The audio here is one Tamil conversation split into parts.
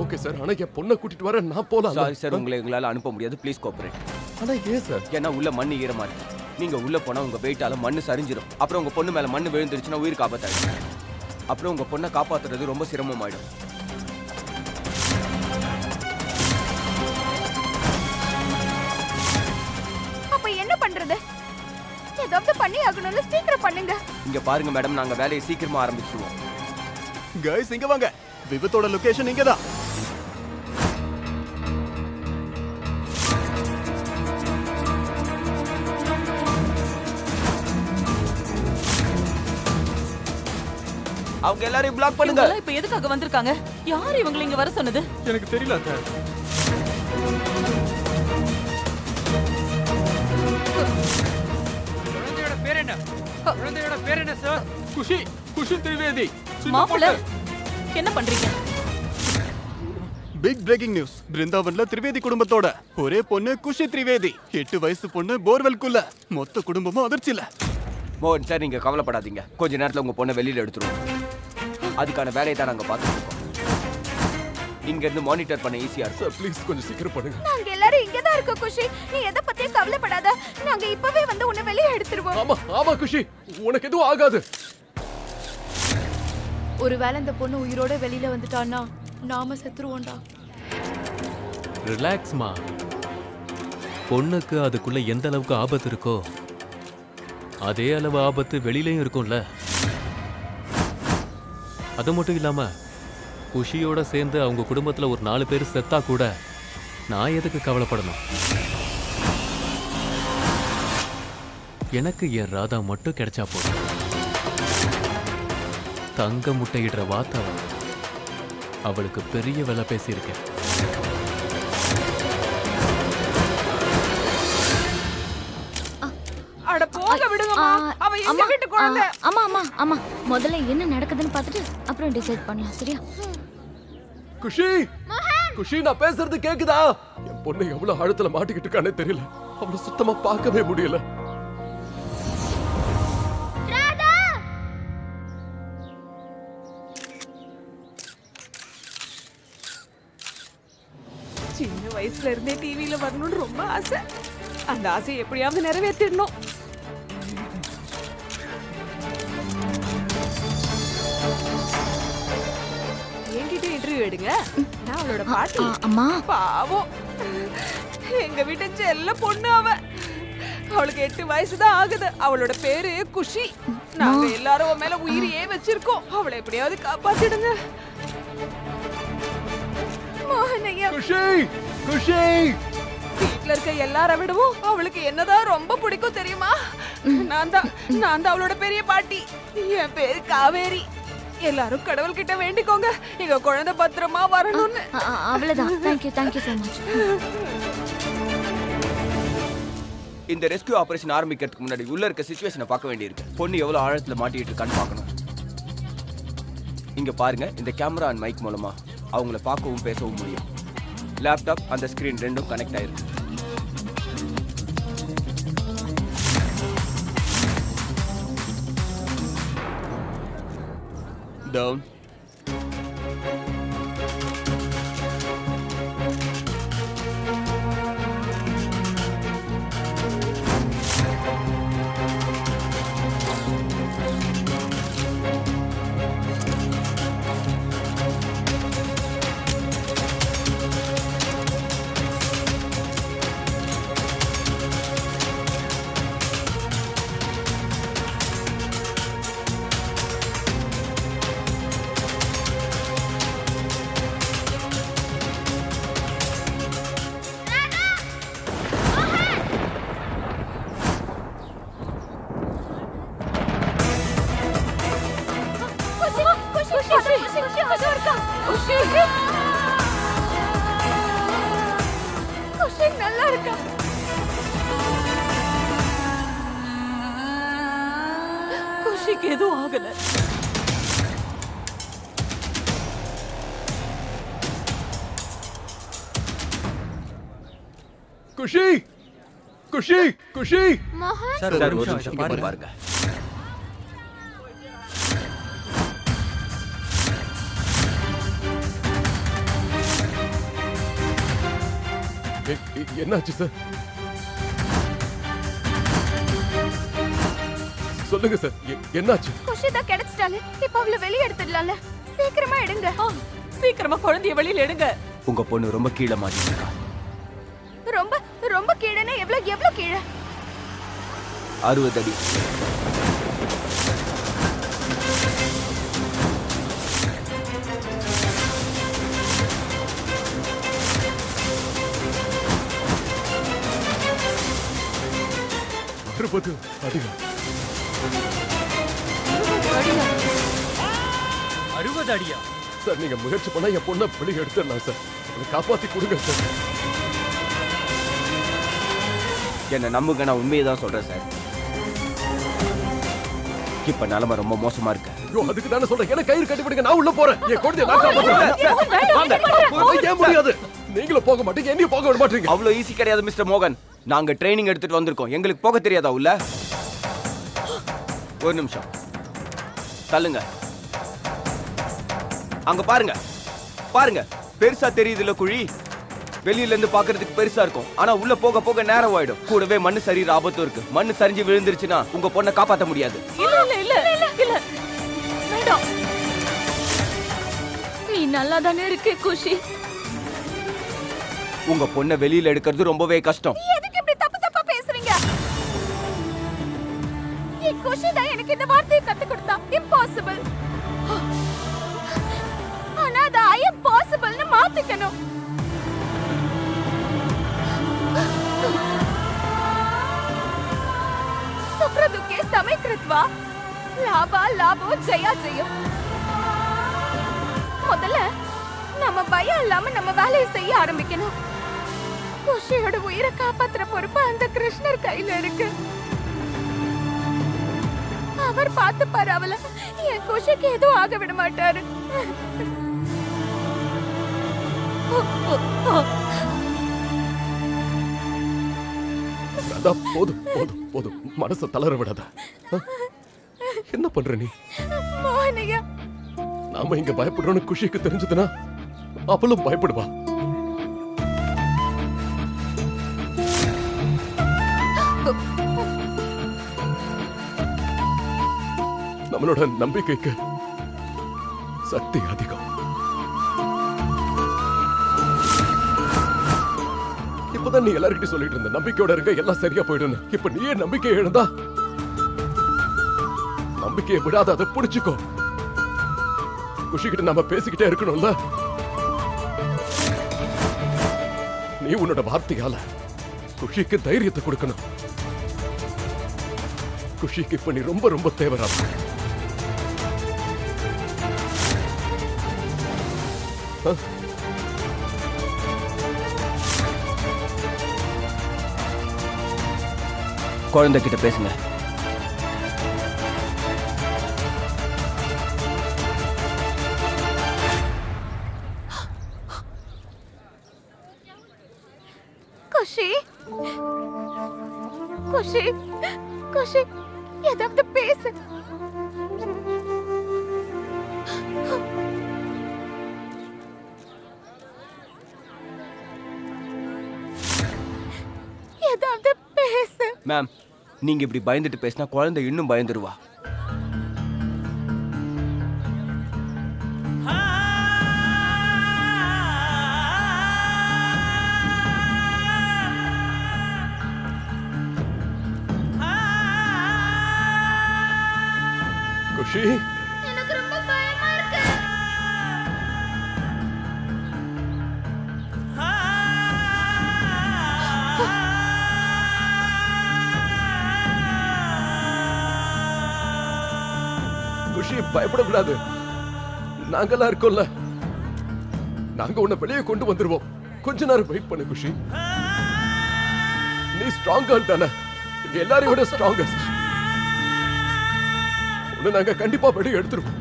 ஓகே சார், ஆனா என் பொண்ணை கூட்டிட்டு வர நான் போலாம். சாரி சார், உங்களை எங்களால் அனுப்ப முடியாது. Please cooperate. ஆனா ஏன் சார்? ஏன்னா உள்ள மண்ணு ஈரமா இருக்கு. நீங்க உள்ள போனா உங்க வெயிட்டால மண்ணு சரிஞ்சிடும். அப்புறம் உங்க பொண்ணு மேல மண்ணு விழுந்துருச்சுன்னா உயிருக்கு ஆபத்தாயிடும். அப்புறம் உங்க பொண்ணை காப்பாத்துறது ரொம்ப சிரமமாயிடும். அப்ப என்ன பண்றது? ஏதாவது பண்ணி ஆகணும்ல, சீக்கிரம் பண்ணுங்க. இங்க பாருங்க மேடம், நாங்க வேலையை சீக்கிரமா ஆரம்பிச்சிருவோம். கைஸ் இங்க வாங்க, விபத்தோட லொகேஷன் இங்கதான். அவங்க எல்லாரையும் பிளாக் பண்ணுங்க. இவங்க இப்ப எதுக்காக வந்திருக்காங்க? யார் இவங்களை இங்க வர சொன்னது? எனக்கு தெரியல சார். குழந்தையோட பேர் என்ன? குழந்தையோட பேர் என்ன சார்? குஷி, குஷி திரிவேதி. மாப்பிள்ள என்ன பண்றீங்க? Big breaking news. பிருந்தாவன்ல திரிவேதி குடும்பத்தோட ஒரே பொண்ணு குஷி திரிவேதி, 8 வயசு பொண்ணு போர்வெல்குள்ள. மொத்த குடும்பமும் அதிர்ச்சியில. மோகன் சார், நீங்க கவலைப்படாதீங்க. கொஞ்ச நேரத்துல உங்க பொண்ணை வெளியில எடுத்துருவோம். அதுக்கான வேலையை தான் நாங்க பார்த்துட்டு இருக்கோம். இங்க இருந்து மானிட்டர் பண்ண ஈஸியா இருக்கும். சார் ப்ளீஸ் கொஞ்சம் சீக்கிரம் பண்ணுங்க. நாங்க எல்லாரும் இங்க தான் இருக்கோம் குஷி. நீ எதை பத்தியும் கவலைப்படாத. நாங்க இப்பவே வந்து உன்னை வெளியே எடுத்துருவோம். ஆமா ஆமா குஷி, உனக்கு எதுவும் ஆகாது. ஒருவேளை இந்த பொண்ணு உயிரோட வெளியில வந்துட்டான்னா நாம செத்துருவோம்டா. ரிலாக்ஸ்மா. பொண்ணுக்கு அதுக்குள்ள எந்த அளவுக்கு ஆபத்து இருக்கோ அதே அளவு ஆபத்து வெளியிலயும் இருக்கும்ல. அது மட்டும் இல்லாம குஷியோட சேர்ந்து அவங்க குடும்பத்துல ஒரு 4 பேர் செத்தா கூட நான் எதுக்கு கவலைப்படணும்? எனக்கு என் ராதா மட்டும் கிடைச்சா போதும். தங்க முட்டையிடுற வாத்தாவ அவளுக்கு பெரிய விலை பேசியிருக்கேன். அட போக விடுங்கம்மா. அவ எங்க வீட்டு குழந்தை. ஆமா ஆமா ஆமா, முதல்ல என்ன நடக்குதுன்னு பார்த்துட்டு அப்புறம் டிசைட் பண்ணலாம், சரியா? குஷி, குஷி நான் பேசுறது கேக்குதா? என் பொண்ணு எவ்வளவு ஆழத்துல மாட்டிக்கிட்டு இருக்கானே தெரியல. அவளை சுத்தமா பார்க்கவே முடியல. சின்ன வயசுல இருந்தே டிவில வரணும்னு ரொம்ப ஆசை. அந்த ஆசையை எப்படியாவது நிறைவேற்றிடணும். என்கிட்ட இன்டர்வியூ எடுங்க. நான் அவளோட பாட்டி. அம்மா பாவம், எங்க வீட்டு செல்ல பொண்ணு அவ. அவளுக்கு 8 வயசு தான் ஆகுது. அவளோட பேரு குஷி. நாங்க எல்லாரும் அவ மேல உயிரையே வச்சிருக்கோம். அவளை எப்படியாவது காப்பாத்திடுங்க. மோகனையா, குஷி, குஷி. வீட்ல இருக்க எல்லார விடவும் அவளுக்கு என்னதான் ரொம்ப பிடிக்கும் தெரியுமா? நான் தான் அவளோட பெரிய பாட்டி. என் பேரு காவேரி. எல்லாரும் கடவுள் கிட்ட வேண்டிக்கோங்க, எங்க குழந்தை பத்திரமா வரணும்னு. அவ்வளவுதான். Thank you thank you so much. இந்த ரெஸ்கியூ ஆபரேஷன் ஆரம்பிக்கிறதுக்கு முன்னாடி உள்ள இருக்க சிச்சுவேஷனை பார்க்க வேண்டியிருக்கு. பொண்ணு எவ்வளவு ஆழத்துல மாட்டிட்டு இருக்கான்னு பார்க்கணும். இங்க பாருங்க, இந்த கேமரா அண்ட் மைக் மூலமா அவங்கள பார்க்கவும் பேசவும் முடியும். லேப்டாப் அந்த ஸ்கிரீன் ரெண்டும் கனெக்ட் ஆயிருக்கு. டவுன். குஷி நல்லா இருக்கா? குஷிக்கு எதுவும் ஆகல. குஷி, குஷி, குஷி. சார் ஒரு நிமிஷம் இங்க பாருங்க. என்னாச்சு சார்? சொல்லுங்க சார், என்னாச்சு? குஷி தான் கிடைச்சிட்டாலே இப்ப அவளை வெளியே எடுத்துடலாம்ல. சீக்கிரமா எடுங்க. சீக்கிரமா குழந்தைய வெளியில எடுங்க. உங்க பொண்ணு ரொம்ப கீழே மாட்டிருக்கா. ரொம்ப ரொம்ப கீழேன்னா எவ்வளவு கீழே? 60 அடி. அறுபது அடிகள். 60 அடியா? சார், நீங்க முயற்சி பண்ணா என் பொண்ணை வெளியே எடுத்துடலாம் சார். அவளை காப்பாத்தி கொடுங்க சார். என்ன நம்புங்க, நான் உண்மையை தான் சொல்றேன் சார். இப்ப நிலைமை ரொம்ப மோசமா இருக்கு. ஐயோ, அதுக்கு தானே சொல்றேன். என்ன கயிறு கட்டிவிடுங்க, நான் உள்ள போறேன். என் குழந்தைய நான் காப்பாத்துறேன். ஏன் முடியாது? நீங்களும் போக மாட்டீங்க, என்னையும் போக விட மாட்டீங்க. அவ்வளவு ஈஸி கிடையாது மிஸ்டர் மோகன். நாங்க ட்ரைனிங் எடுத்துட்டு வந்திருக்கோம். எங்களுக்கு போக தெரியாதா உள்ள? ஒரு நிமிஷம் தள்ளுங்க. அங்க பாருங்க, பாருங்க, பெருசா தெரியுதுல குழி. வெளியில இருந்து பாக்குறதுக்கு பெருசா இருக்கும், ஆனா உள்ள போக போக நேரம் ஆயிடும். கூடவே மண்ணு சரீர ஆபத்தும் இருக்கு. மண்ணு சரிஞ்சு விழுந்துருச்சுன்னா உங்க பொண்ணை காப்பாத்த முடியாது. இல்ல வேண்டாம். நீ நல்லா தானே இருக்க குஷி. உங்க பொண்ணை வெளியில எடுக்கிறது ரொம்பவே கஷ்டம். எதுக்கு இப்படி தப்பா பேசுறீங்க? என் குஷி தான் எனக்கு இந்த வார்த்தையை கத்து கொடுத்தா. இம்பாசிபிள். ஆனா அது ஐ எம் பாசிபிள்னு மாத்திக்கணும். சுக்ரதுக்கே சமைக்கிருத்வா லாபா லாபோ ஜெயா ஜெயம். முதல்ல நம்ம பயம் இல்லாம நம்ம வேலையை செய்ய ஆரம்பிக்கணும். குஷியோட உயிரை காப்பாத்துற பொறுப்பு அந்த கிருஷ்ணர் கையில இருக்கு. அவர் பார்த்துப்பாரு அவளை. என் குஷிக்கு எதுவும் ஆக விட மாட்டாரு. அதான் போதும் போதும் போதும், மனசை தளர விடாத. என்ன பண்ற நீ? மோகனையா, நாம இங்க பயப்படுறோம்னு குஷிக்கு தெரிஞ்சதுன்னா அவளும் பயப்படுவா. நம்மளோட நம்பிக்கைக்கு சக்தி அதிகம். இப்பதான் நீ எல்லார்கிட்டயும் சொல்லிட்டு இருந்த நம்பிக்கையோட இருக்க எல்லாம் சரியா போயிடும். இப்ப நீயே நம்பிக்கை இழந்தா நம்பிக்கையை விடாத, அதை புடிச்சுக்கோ. குஷிக்கிட்ட நாம பேசிக்கிட்டே இருக்கணும்ல. நீ உன்னோட வார்த்தையால குஷிக்கு தைரியத்தை கொடுக்கணும். குஷிக்கு இப்ப நீ ரொம்ப ரொம்ப தேவையா. குழந்தை கிட்ட பேசுங்க. குஷி குஷி குஷி, ஏதாவது பேசு. ஏதாவது பேசு. மேம், நீங்க இப்படி பயந்துட்டு பேசினா குழந்தை இன்னும் பயந்துருவா. குஷி, எனக்கு ரொம்ப பயமா இருக்கு. குஷி பயப்படக்கூடாது. நாங்கெல்லாம் இருக்கோம்ல. நாங்க உன்னை வெளியே கொண்டு வந்துருவோம். கொஞ்ச நேரம் வெயிட் பண்ணு குஷி. நீ ஸ்ட்ராங் கேர்ள் தானே, இங்க எல்லாரையும் விட ஸ்ட்ராங்கஸ்ட். உன்னை நாங்க கண்டிப்பா வெளியே எடுத்துருவோம்.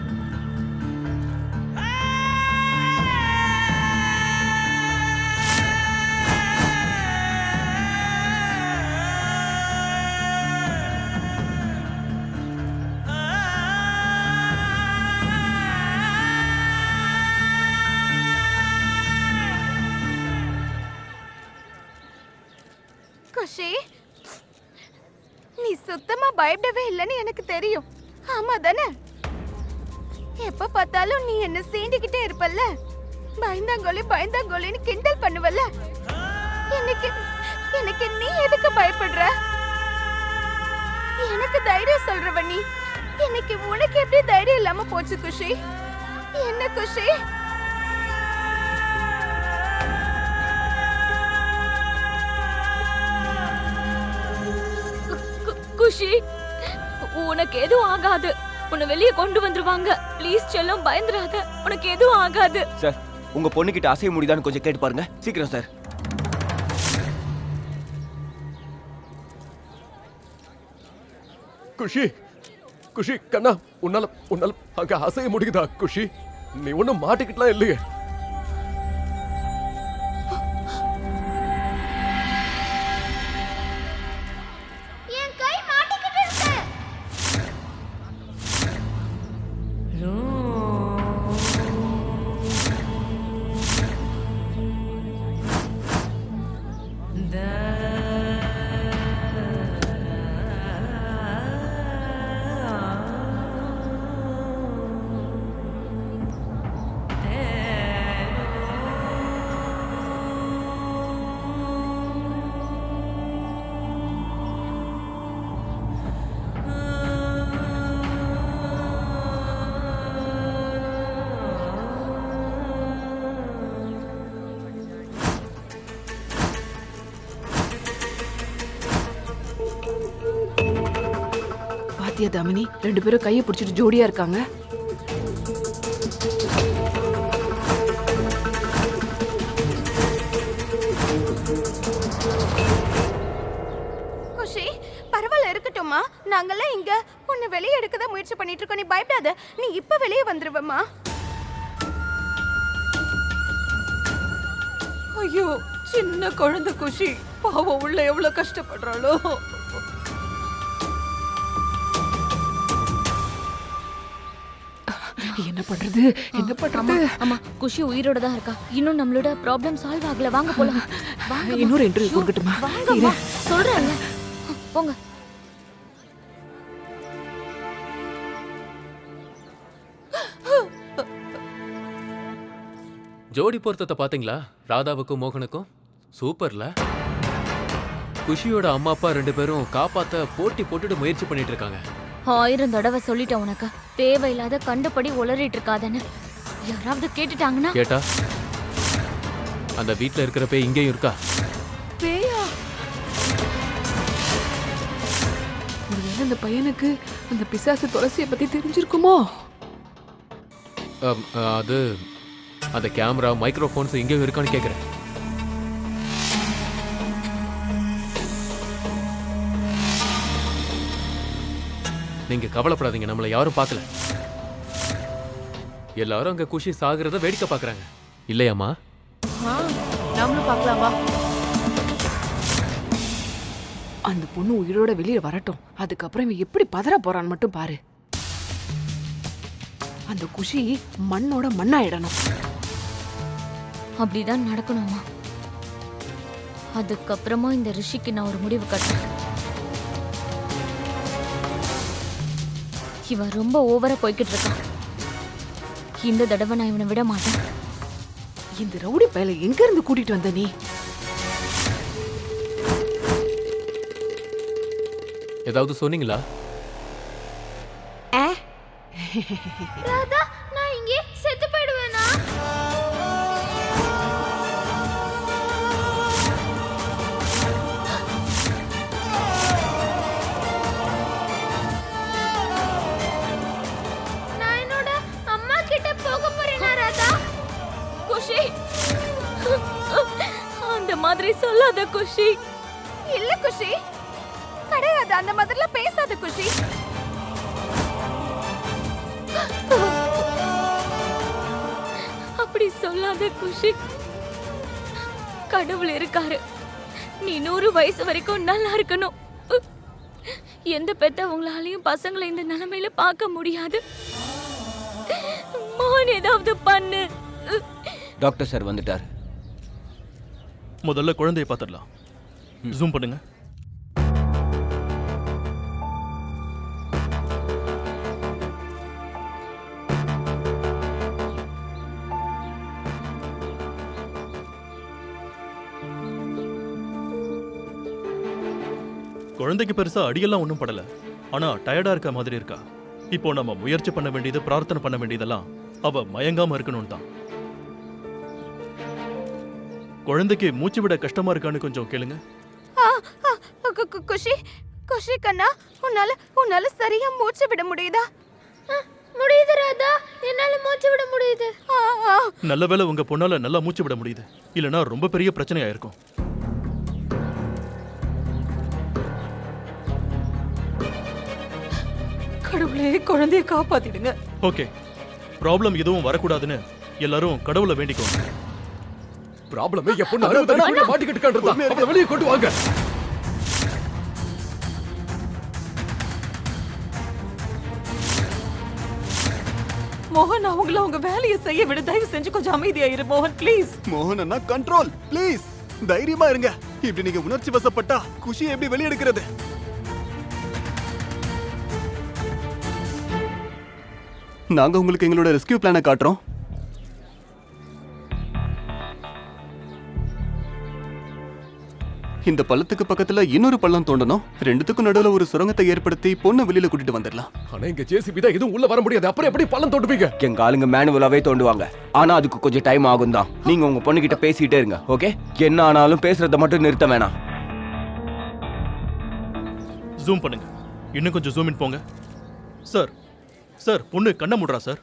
குஷி, நீ சுத்தமா பயப்படவே இல்லைன்னு எனக்கு தெரியும். ஆமா தானே? எப்ப பார்த்தாலும் நீ என்ன சீண்டிக்கிட்டே இருப்பல்ல, பயந்தாங்கோலின்னு கிண்டல் பண்ணுவல்ல. எனக்கு நீ எதுக்கு பயப்படுற? எனக்கு தைரியம் சொல்றவ நீ. எனக்கு உனக்கு எப்படி தைரியம் இல்லாம போச்சு குஷி? என்ன குஷி? குஷி, உனக்கு எதுவும் ஆகாது. உன்னை வெளியே கொண்டு வந்துருவாங்க. ப்ளீஸ் செல்லம், பயந்துராத. உனக்கு எதுவும் ஆகாது. சார், உங்க பொண்ணுகிட்ட அசைய முடியுதான்னு கொஞ்சம் கேட்டு பாருங்க. சீக்கிரம் சார். குஷி, குஷி கண்ணா, உன்னால அங்க அசைய முடியுதா குஷி? நீ ஒண்ணும் மாட்டிக்கிட்டலாம் இல்லையே? என் கை மாட்டிக்கிட்டு இருக்கு. பாத்தியா தாமினி, 2 பேரும் கையை பிடிச்சிட்டு ஜோடியா இருக்காங்க. குஷி, பரவாயில்ல, இருக்கட்டும்மா. நாங்கெல்லாம் இங்க உன்னை வெளியே எடுக்கதான் முயற்சி பண்ணிட்டு இருக்கோம். நீ பயப்படாத. நீ இப்ப வெளியே வந்துருவம்மா. ஐயோ, சின்ன குழந்தை குஷி, பாவம், உள்ள எவ்வளவு கஷ்டப்படுறாளோ. என்ன பண்றது? ஆமா, குஷி உயிரோட தான் இருக்கா. இன்னும் நம்மளோட ப்ராப்ளம் சால்வ் ஆகல. வாங்க போலாம். இன்னொரு இன்டர்வியூ கொடுக்கட்டுமா? வாங்கம்மா, சொல்றேன்ல. போங்க. ஜோடி பொருத்தத்தை பாத்தீங்களா? ராதாவுக்கும் மோகனுக்கும் சூப்பர்ல. குஷியோட அம்மா அப்பா 2 பேரும் காப்பாத்த போட்டி போட்டுட்டு முயற்சி பண்ணிட்டு இருக்காங்க. 1000 தடவை சொல்லிட்டேன் உனக்கு, தேவையில்லாத கண்டபடி உளறிட்டு இருக்காதன்னு. யாராவது கேட்டுட்டாங்கன்னா? கேட்டா அந்த வீட்ல இருக்கிற பேய் இங்கேயும் இருக்கா? பேயா? ஒருவேளை அந்த பையனுக்கு அந்த பிசாசு துளசியை பத்தி தெரிஞ்சிருக்குமோ? அது அந்த கேமரா மைக்ரோஃபோன்ஸ் இங்கேயும் இருக்கான்னு கேக்குறேன். நீங்க கவலைப்படாதீங்க, நம்மள யாரும் பார்க்கல. எல்லாரும் அங்க குஷி சாகுறத வேடிக்கை பார்க்கறாங்க. இல்லையாமா? நாமளும் பார்க்கலாம் வா. அந்த பொண்ணு உயிரோட வெளியே வரட்டும். அதுக்கப்புறம் இவன் எப்படி பதற போறான்னு மட்டும் பாரு. அந்த குஷி மண்ணோட மண்ணாயிடணும். அப்படிதான் நடக்கணுமா? அதுக்கப்புறமா இந்த ரிஷிக்கு நான் ஒரு முடிவு கட்டுறேன். இவன் ரொம்ப ஓவரா போய்கிட்டு இருக்கான். இந்த தடவை நான் இவனை விட மாட்டேன். இந்த ரவுடி பயலை எங்க இருந்து கூட்டிட்டு வந்த நீ? ஏதாவது சொன்னீங்களா? ராதா, நான் இங்கே செத்து போயிடுவேனா? நான் என்னோட அம்மா கிட்ட போக போறேனா ராதா? குஷி, அந்த மாதிரி சொல்லாத குஷி. இல்ல குஷி, கிடையாது. அந்த மாதிரிலாம் பேசாத குஷி. அப்படி சொல்லாத குஷி. கடவுள் இருக்காரு. நீ 100 வயசு வரைக்கும் நல்லா இருக்கணும். எந்த பெத்தவங்களாலையும் பசங்களை இந்த நிலைமையில பார்க்க முடியாது. மோகன், ஏதாவது பண்ணு. டாக்டர் சார் வந்துட்டார். முதல்ல குழந்தையை பார்த்துடலாம். ஜூம் பண்ணுங்க. குழந்தைக்கு பெருசா அடியெல்லாம் ஒன்றும் படல, ஆனா டயர்டா இருக்க மாதிரி இருக்கா. இப்போ நம்ம முயற்சி பண்ண வேண்டியது, பிரார்த்தனை பண்ண வேண்டியதெல்லாம் அவ மயங்காம இருக்கணும் தான். குழந்தைக்கு மூச்சு விட கஷ்டமா இருக்கான்னு கொஞ்சம் கேளுங்க. குஷி குஷி கண்ணா, உன்னால சரியா மூச்சு விட முடியுதா? முடியுது ராதா, என்னால மூச்சு விட முடியுது. நல்ல வேளை உங்க பொண்ணால நல்லா மூச்சு விட முடியுது, இல்லனா ரொம்ப பெரிய பிரச்சனையா இருக்கும். கடவுளே, குழந்தைய காப்பாத்திடுங்க. ஓகே, ப்ராப்ளம் எதுவும் வரக்கூடாதுன்னு எல்லாரும் கடவுளை வேண்டிக்கோங்க. ப்ராப்ளமே என் பொண்ணு 60 அடிக்குள்ள மாட்டிக்கிட்டு இருக்கான்றதா. அவளை வெளியே கொண்டு வாங்க. மோகன், அவங்கள உங்க வேலையை செய்ய விட, தயவு செஞ்சு கொஞ்சம் அமைதியா இரு மோகன், ப்ளீஸ். மோகன் அண்ணா, கண்ட்ரோல் ப்ளீஸ். தைரியமா இருங்க. இப்படி நீங்க உணர்ச்சி வசப்பட்டா குஷியை எப்படி வெளியெடுக்கிறது? நாங்க உங்களுக்கு எங்களோட ரெஸ்கியூ பிளானை காட்டுறோம். இந்த பள்ளத்துக்கு பக்கத்துல இன்னொரு பள்ளம் தோண்டணும். ரெண்டுத்துக்கும் நடுவுல ஒரு சுரங்கத்தை ஏற்படுத்தி பொண்ணை வெளியில கூட்டிட்டு வந்துடலாம். ஆனா இங்க ஜேசிபி தான் எதுவும் உள்ள வர முடியாது. அப்புறம் எப்படி பள்ளம் தோண்டுவீங்க? எங்க ஆளுங்க மேனுவலாவே தோண்டுவாங்க, ஆனா அதுக்கு கொஞ்சம் டைம் ஆகும் தான். நீங்க உங்க பொண்ணு கிட்ட பேசிட்டே இருங்க, ஓகே? என்ன ஆனாலும் பேசுறத மட்டும் நிறுத்த வேணாம். ஜூம் பண்ணுங்க, இன்னும் கொஞ்சம் ஜூம் இன் போங்க. சார், சார், பொண்ணு கண்ண முடுறா சார்.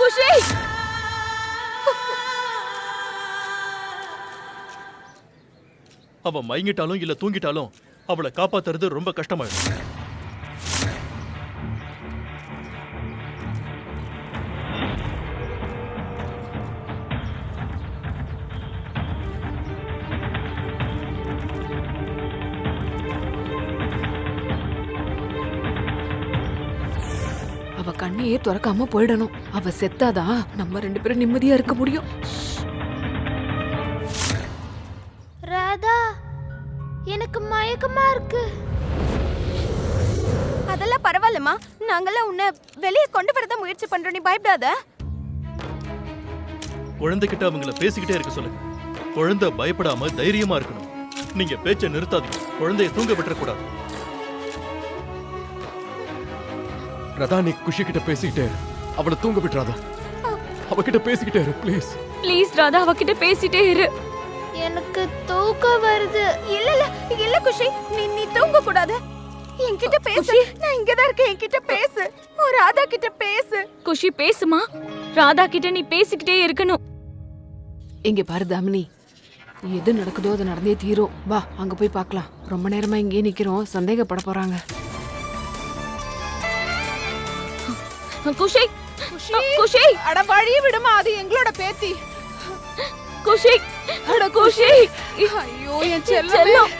குஷி, அவ மயங்கிட்டாலும் இல்ல தூங்கிட்டாலும் அவளை காப்பாத்துறது ரொம்ப கஷ்டமாயிடும். அவ கண்ணையே திறக்காம போயிடணும். அவ செத்தாதான் நம்ம 2 பேரும் நிம்மதியா இருக்க முடியும். ராதா, எனக்கு மயக்கமா இருக்கு. அதெல்லாம் பரவாயில்லம்மா, நாங்கெல்லாம் உன்னை வெளியே கொண்டு வரத முயற்சி பண்றோம், நீ பயப்படாத. குழந்தைகிட்ட அவங்கள பேசிக்கிட்டே இருக்க சொல்லுங்க. குழந்தை பயப்படாம தைரியமா இருக்கணும். நீங்க பேச்சை நிறுத்தாதீங்க, குழந்தைய தூங்க விட்டுறக்கூடாது. ரதா, நீ குஷி கிட்ட பேசிக்கிட்டே இரு. அவளை தூங்க விட்டுறாத. அவகிட்ட பேசிக்கிட்டே இரு ப்ளீஸ். ப்ளீஸ் ராதா, அவகிட்ட பேசிட்டே இரு. எனக்கு தூக்கம் வருது. இல்ல குஷி, நீ தூங்க கூடாது. என்கிட்ட பேசு. நான் இங்க தான் இருக்கேன், என்கிட்ட பேசு. ஒரு ராதா கிட்ட பேசு. குஷி பேசுமா, ராதா கிட்ட நீ பேசிக்கிட்டே இருக்கணும். இங்க பாரு தாமினி, எது நடக்குதோ அது நடந்தே தீரும். வா, அங்க போய் பார்க்கலாம். ரொம்ப நேரமா இங்கே நிக்கிறோம், சந்தேகப்பட போறாங்க. குஷி, குஷி, அட வழி விடுமா, அது எங்களோட பேத்தி. குஷி, அட குஷி, ஐயோ என் செல்லம்,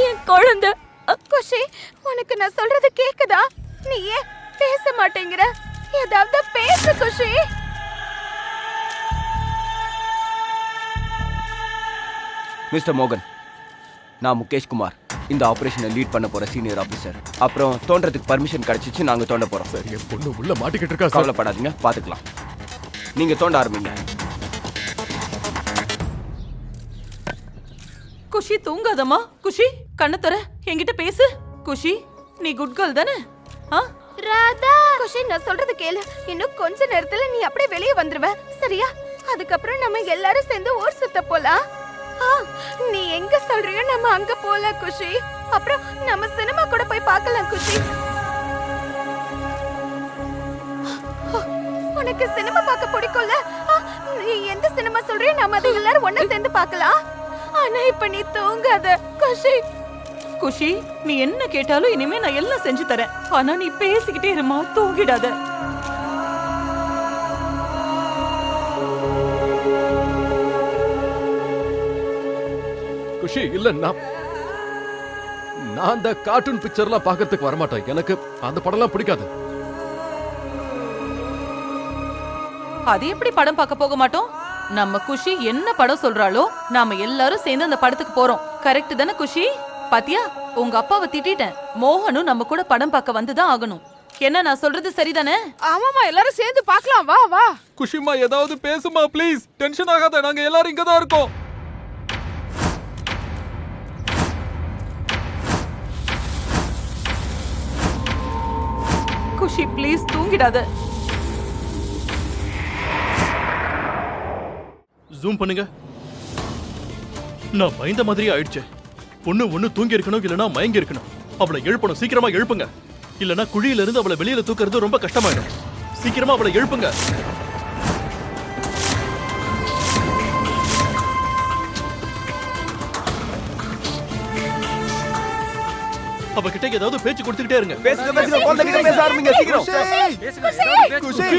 என் குழந்தை. குஷி, உனக்கு நான் சொல்றது கேக்குதா? நீ ஏன் பேச மாட்டேங்கிற? ஏதாவது பேசு குஷி. மிஸ்டர் மோகன், நான் முகேஷ் குமார், இந்த ஆபரேஷனை லீட் பண்ண போற சீனியர் ஆபீசர். அப்புறம் தோன்றதுக்கு பர்மிஷன் கிடைச்சிச்சு, நாங்க தோண்ட போறோம். சரி, என் பொண்ணு உள்ள மாட்டிக்கிட்டு இருக்கா. கவலைப்படாதீங்க, பாத்துக்கலாம். நீங்க தோண்ட ஆரம்பிங்க. குஷி தூங்காதம்மா. குஷி, கண்ணு தர, என்கிட்ட பேசு. குஷி, நீ குட் கேர்ள் தானே? ராதா, குஷி நான் சொல்றது கேளு. இன்னும் கொஞ்ச நேரத்துல நீ அப்படியே வெளியே வந்துருவ, சரியா? அதுக்கப்புறம் நம்ம எல்லாரும் சேர்ந்து ஊர் சுத்த போலாம். நீ எங்க சொல்றியோ நம்ம அங்க போலாம் குஷி. அப்புறம் நம்ம சினிமா கூட போய் பார்க்கலாம் குஷி. உனக்கு சினிமா பார்க்க பிடிக்கும்ல? நீ எந்த சினிமா சொல்றியோ நம்ம அதை எல்லாரும் ஒண்ணா சேர்ந்து பார்க்கலாம். ஆனா இப்ப நீ தூங்காத குஷி. குஷி, நீ என்ன கேட்டாலும் இனிமே நான் எல்லாம் செஞ்சு தரேன். ஆனா நீ பேசிக்கிட்டே இருமா, தூங்கிடாத. குஷி, இல்ல நான் அந்த கார்ட்டூன் பிக்சர்லாம் பார்க்கிறதுக்கு வரமாட்டேன். எனக்கு அந்த படம்லாம் பிடிக்காது. அது எப்படி படம் பார்க்க போக மாட்டோம்? நம்ம குஷி என்ன படம் சொல்றாளோ நாம எல்லாரும் சேர்ந்து அந்த படத்துக்கு போறோம். கரெக்ட் தானே குஷி? பாத்தியா, உங்க அப்பாவை திட்டிட்டேன். மோகனும் நம்ம கூட படம் பார்க்க வந்துதான் ஆகணும். என்ன நான் சொல்றது சரிதானே? ஆமாமா, எல்லாரும் சேர்ந்து பார்க்கலாம். வா வா. குஷிமா ஏதாவது பேசுமா ப்ளீஸ். டென்ஷன் ஆகாத, நாங்க எல்லாரும் இங்க தான் இருக்கோம். குஷி ப்ளீஸ் தூங்கிடாத. ஜூம் பண்ணுங்க. நான் பயந்த மாதிரியே ஆயிடுச்சு. ஒண்ணு தூங்கி இருக்கணும், இல்லனா மயங்கி இருக்கணும். அவளை எழுப்பணும், சீக்கிரமா எழுப்புங்க. இல்லனா குழியில இருந்து அவளை வெளியில தூக்குறது ரொம்ப கஷ்டமாயிடும். சீக்கிரமா அவளை எழுப்புங்க. அவகிட்ட ஏதாவது பேச்சு கொடுத்துக்கிட்டே இருங்க. பேசுங்க பேசுங்க, குழந்தைகிட்ட பேச ஆரம்பிங்க சீக்கிரம். பேசுங்க, ஏதாவது பேசுங்க. குஷி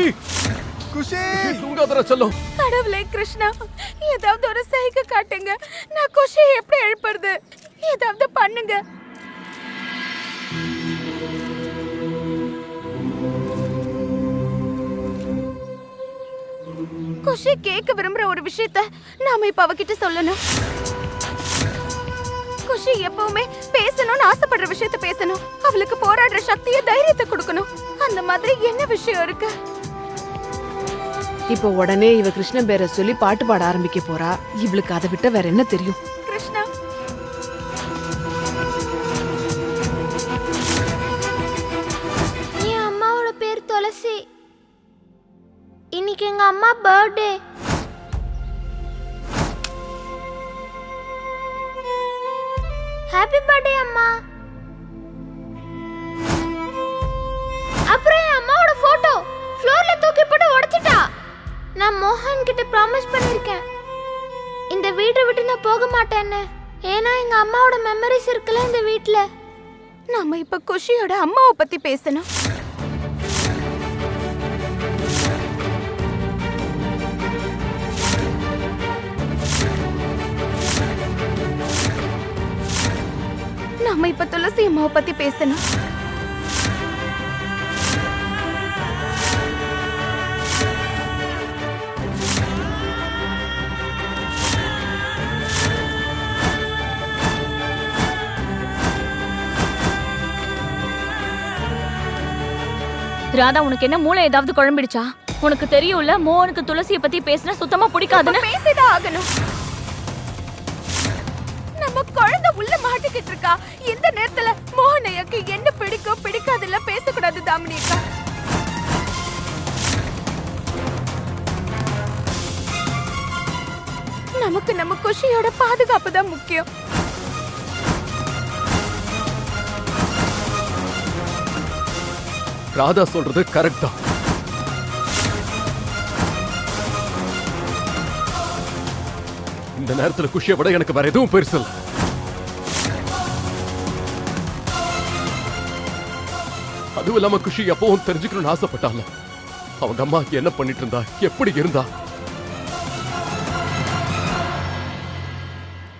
குஷி தூங்காதடா செல்லம். கடவுளே கிருஷ்ணா, ஏதாவது ஒரு சைகை காட்டுங்க. நான் குஷியை எப்படி எழுப்புறது? ஏதாவது பண்ணுங்க. குஷி கேட்க விரும்புற ஒரு விஷயத்த நாம இப்ப அவகிட்ட சொல்லணும். குஷி எப்பவுமே பேசணும்னு ஆசைப்படுற விஷயத்த பேசணும். அவளுக்கு போராடுற சக்திய தைரியத்தை கொடுக்கணும். அந்த மாதிரி என்ன விஷயம் இருக்கு? இப்போ உடனே இவ கிருஷ்ணன் பேரை சொல்லி பாட்டு பாட ஆரம்பிக்க போறா. இவளுக்கு அதை விட்ட வேற என்ன தெரியும்? கிருஷ்ணா, என் அம்மாவோட பேர் துளசி. இன்னைக்கு எங்க அம்மா பர்த்டே. ஹாப்பி பர்த்டே அம்மா. அப்புறம் என் அம்மாவோட போட்டோ ஃப்ளோர்ல தூக்கி போட்டு உடைச்சிட்டா. நான் மோகன் கிட்ட ப்ராமிஸ் பண்ணிருக்கேன், இந்த வீட்டை விட்டு நான் போக மாட்டேன்னு. ஏன்னா எங்க அம்மாவோட மெமரிஸ் இருக்குல்ல இந்த வீட்ல. நாம இப்ப குஷியோட அம்மாவை பத்தி பேசணும். நாம இப்ப துளசி அம்மாவை பத்தி பேசணும். ராதா, உனக்கு என்ன மூளை ஏதாவது குழம்பிடுச்சா? உனக்கு தெரியும்ல மோகனுக்கு துளசியை பத்தி பேசினா சுத்தமா பிடிக்காதுன்னு. பேசிதான் ஆகணும். நம்ம குழந்தை உள்ள மாட்டிக்கிட்டு இருக்கா. இந்த நேரத்துல மோகனையாக்கு என்ன பிடிக்கும் பிடிக்காதுல்ல பேசக்கூடாது தாமினி அக்கா. நமக்கு நம்ம குஷியோட பாதுகாப்பு தான் முக்கியம். ராதா சொல்றது கரெக்ட் தான். இந்த நேரத்துல குஷியை விட எனக்கு வேற எதுவும் பெருசு இல்ல. அதுவும் இல்லாம குஷி எப்பவும் தெரிஞ்சுக்கணும்னு ஆசைப்பட்டால. அவங்க அம்மா என்ன பண்ணிட்டு இருந்தா, எப்படி இருந்தா,